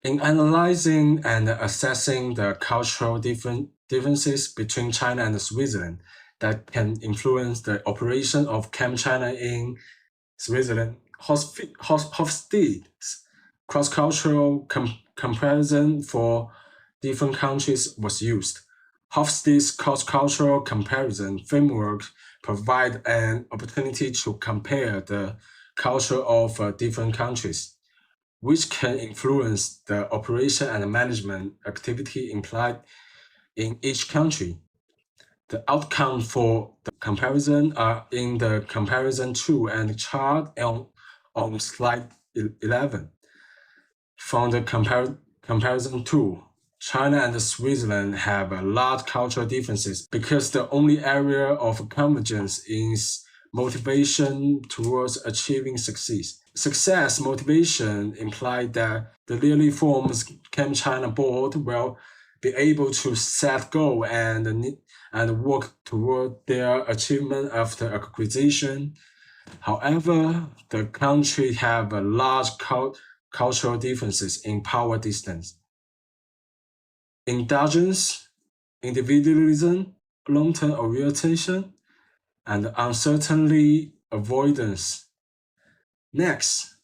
In analyzing and assessing the cultural differences between China and Switzerland that can influence the operation of ChemChina in Switzerland, Hofstede's cross-cultural comparison for different countries was used. Hofstede's cross-cultural comparison framework provides an opportunity to compare the culture of different countries, which can influence the operation and management activity implied in each country. The outcome for the comparison are in the comparison tool and chart on slide 11. From the comparison tool, China and Switzerland have large cultural differences because the only area of convergence is motivation towards achieving success. Success motivation implies that the newly formed ChemChina board will be able to set goals and work toward their achievement after acquisition. However, the country have a large cultural differences in power distance, indulgence, individualism, long-term orientation, and uncertainty avoidance. Next,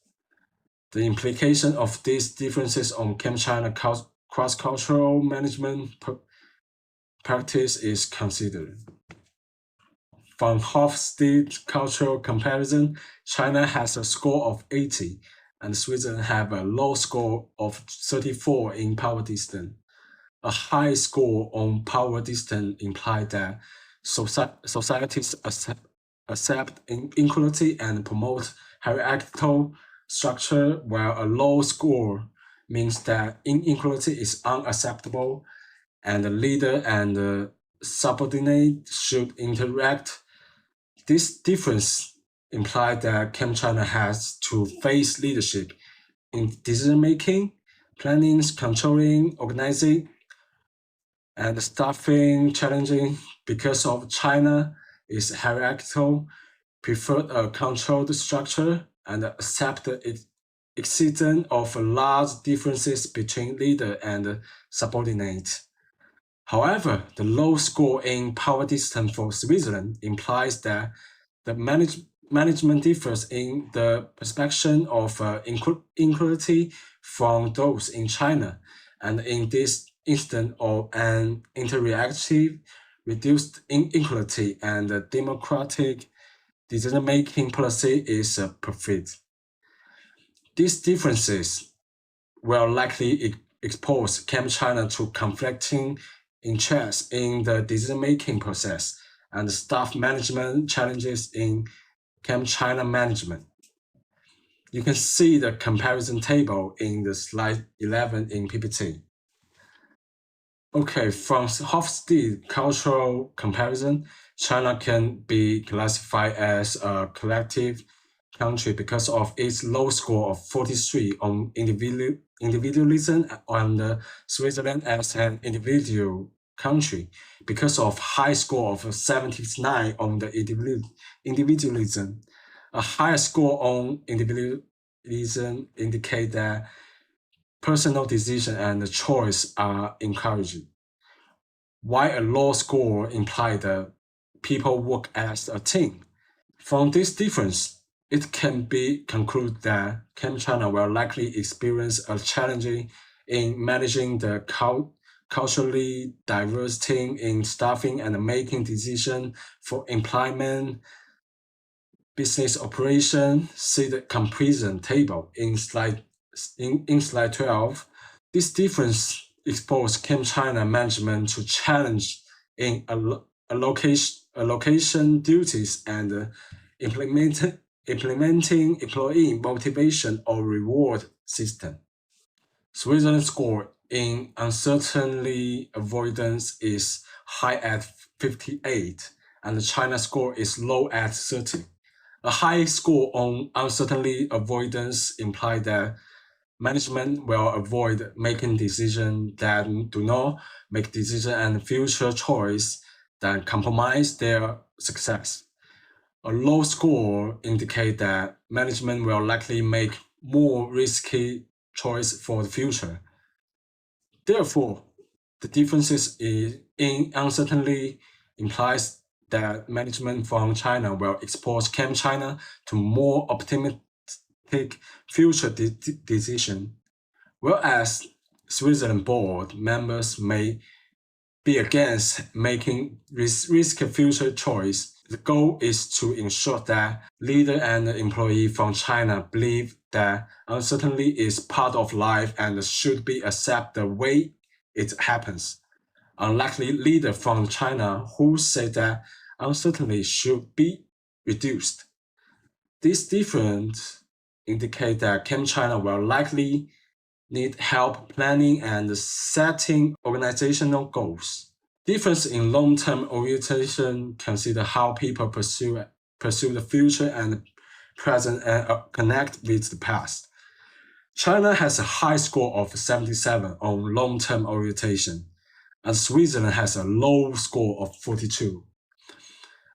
the implication of these differences on ChemChina cross-cultural management practice is considered. From Hofstede's cultural comparison, China has a score of 80, and Switzerland have a low score of 34 in power distance. A high score on power distance implies that societies accept inequality and promote hierarchical structure, while a low score means that inequality is unacceptable and the leader and the subordinate should interact. This difference implies that ChemChina has to face leadership in decision-making, planning, controlling, organizing, and staffing challenging because of China is hierarchical, preferred a controlled structure, and accept the existence of large differences between leader and subordinate. However, the low score in power distance for Switzerland implies that the management differs in the perception of inequality from those in China, and in this instance of an interreactive, reduced inequality and democratic decision-making policy is perfect. These differences will likely expose ChemChina to conflicting interests in the decision-making process and staff management challenges in ChemChina management. You can see the comparison table in the slide 11 in PPT. Okay, from Hofstede cultural comparison, China can be classified as a collective country because of its low score of 43 on individualism, and Switzerland as an individual country because of high score of 79 on the individualism. A higher score on individualism indicate that personal decision and choice are encouraged, while a low score implies that people work as a team. From this difference, it can be concluded that ChemChina will likely experience a challenge in managing the culturally diverse team in staffing and making decisions for employment, business operation. See the comparison table in slide 12. This difference exposes ChemChina management to challenge in allocation duties and implementing employee motivation or reward system. Switzerland's score in uncertainty avoidance is high at 58, and China's score is low at 30. A high score on uncertainty avoidance implies that management will avoid making decisions that do not make decisions and future choice that compromise their success. A low score indicates that management will likely make more risky choice for the future. Therefore, the differences in uncertainty implies that management from China will expose CHEMCHINA to more optimistic future decision, whereas Switzerland board members may be against making risky future choice. The goal is to ensure that leader and employee from China believe that uncertainty is part of life and should be accepted the way it happens. Unlikely leader from China who say that uncertainty should be reduced. This difference indicate that ChemChina will likely need help planning and setting organizational goals. Difference in long-term orientation consider how people pursue the future and present and connect with the past. China has a high score of 77 on long-term orientation, and Switzerland has a low score of 42.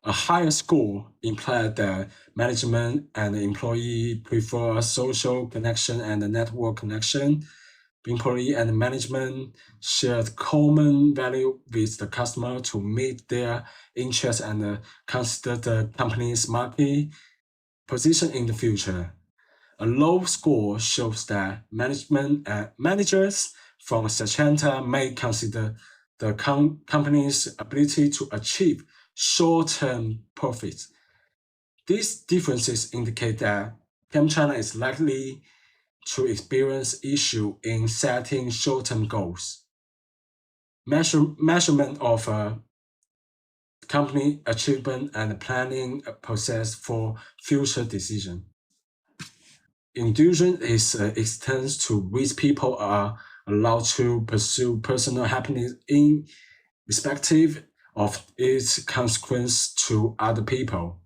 A higher score implies that management and employee prefer social connection and network connection. Employee and management shared common value with the customer to meet their interests and consider the company's market position in the future. A low score shows that managers from CHEMCHINA may consider the company's ability to achieve short-term profits. These differences indicate that ChemChina is likely to experience issue in setting short-term goals. Measurement of company achievement and planning a process for future decision. Indulgence is extends to which people are allowed to pursue personal happiness in respective of its consequence to other people.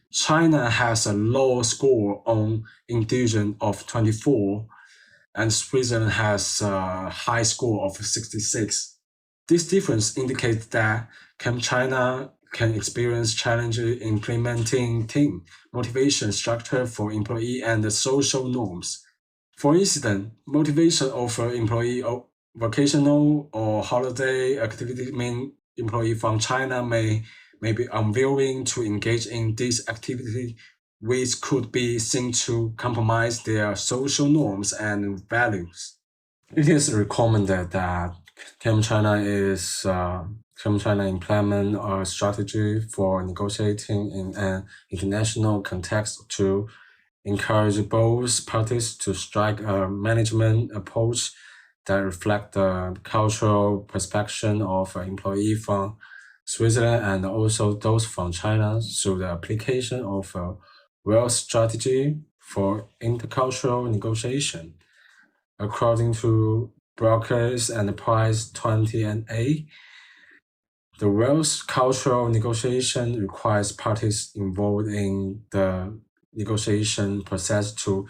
China has a low score on indulgence of 24, and Switzerland has a high score of 66. This difference indicates that China can experience challenges implementing team motivation structure for employee and social norms. For instance, motivation of employee vocational or holiday activity mean employee from China may be unwilling to engage in this activity, which could be seen to compromise their social norms and values. It is recommended that ChemChina implement a strategy for negotiating in an international context to encourage both parties to strike a management approach that reflect the cultural perspective of employee from Switzerland and also those from China through the application of a wealth strategy for intercultural negotiation. According to Brokers and Price 20 and A, the wealth cultural negotiation requires parties involved in the negotiation process to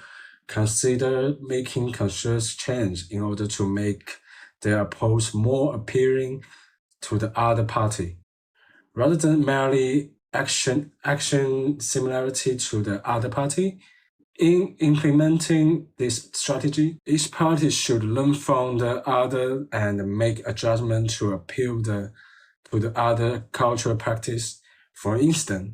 consider making conscious change in order to make their approach more appealing to the other party, rather than merely action similarity to the other party. In implementing this strategy, each party should learn from the other and make adjustments to appeal to the other cultural practice. For instance,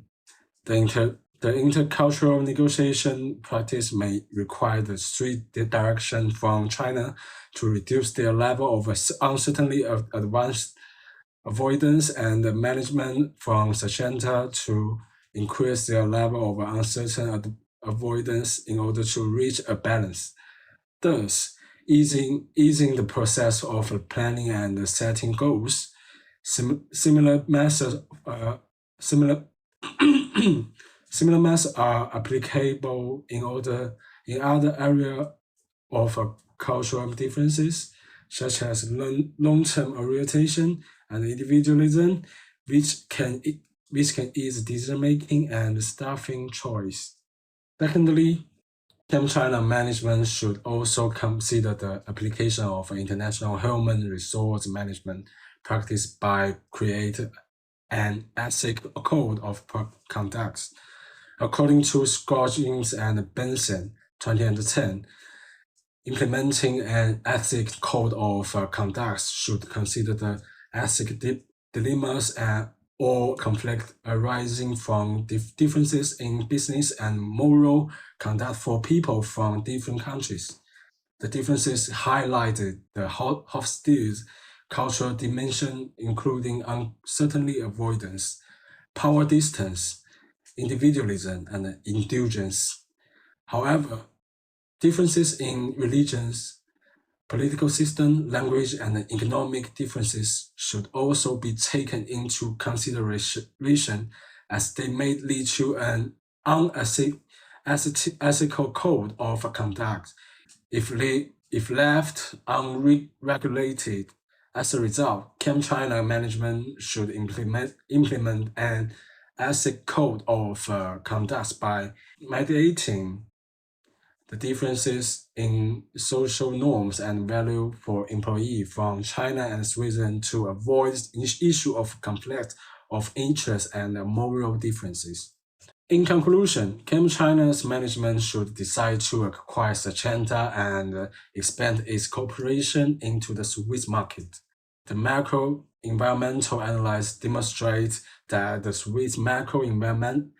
the intercultural negotiation practice may require the strict direction from China to reduce their level of uncertainty of advanced avoidance and management from CHEMCHINA to increase their level of uncertain avoidance in order to reach a balance, thus easing the process of planning and setting goals. Similar methods are applicable in other areas of cultural differences, such as long-term orientation and individualism, which can ease decision-making and staffing choice. Secondly, ChemChina management should also consider the application of international human resource management practice by creating an ethic code of conduct. According to Scoggins and Benson, 2010, Implementing an ethic code of conduct should consider the ethic dilemmas or conflict arising from differences in business and moral conduct for people from different countries. The differences highlighted the hostile cultural dimension, including uncertainty avoidance, power distance, individualism, and indulgence. However, differences in religions, political system, language, and economic differences should also be taken into consideration as they may lead to an unethical code of conduct if left unregulated. As a result, ChemChina management should implement an ethic code of conduct by mediating the differences in social norms and value for employees from China and Sweden to avoid issue of conflict of interest and moral differences. In conclusion, ChemChina's management should decide to acquire CHEMCHINA and expand its cooperation into the Swiss market. The macro environmental analysis demonstrates that the Swiss macro environment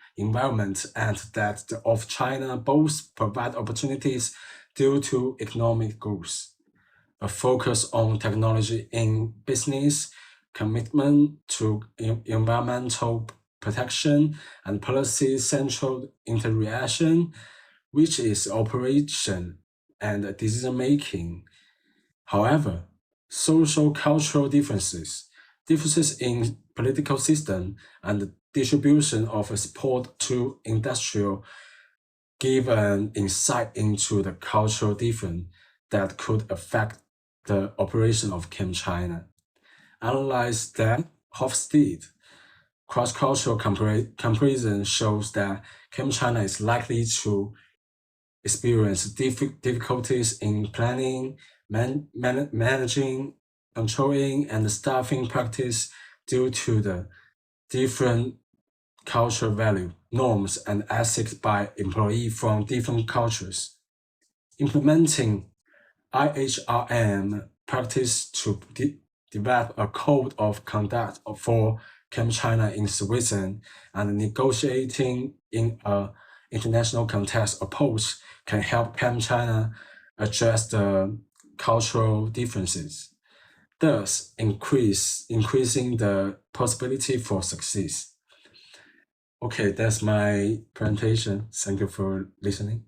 and that of China both provide opportunities due to economic growth. A focus on technology in business, commitment to environmental protection, and policy-central interaction, which is operation and decision-making. However, social cultural differences in political system, and the distribution of support to industrial give an insight into the cultural difference that could affect the operation of ChemChina. Analyze that Hofstede cross-cultural comparison shows that ChemChina is likely to experience difficulties in planning, managing, controlling, and staffing practice due to the different cultural value, norms, and ethics by employees from different cultures. Implementing IHRM practice to develop a code of conduct for ChemChina in Switzerland and negotiating in an international context approach can help ChemChina address the cultural differences, thus increasing the possibility for success. Okay, that's my presentation. Thank you for listening.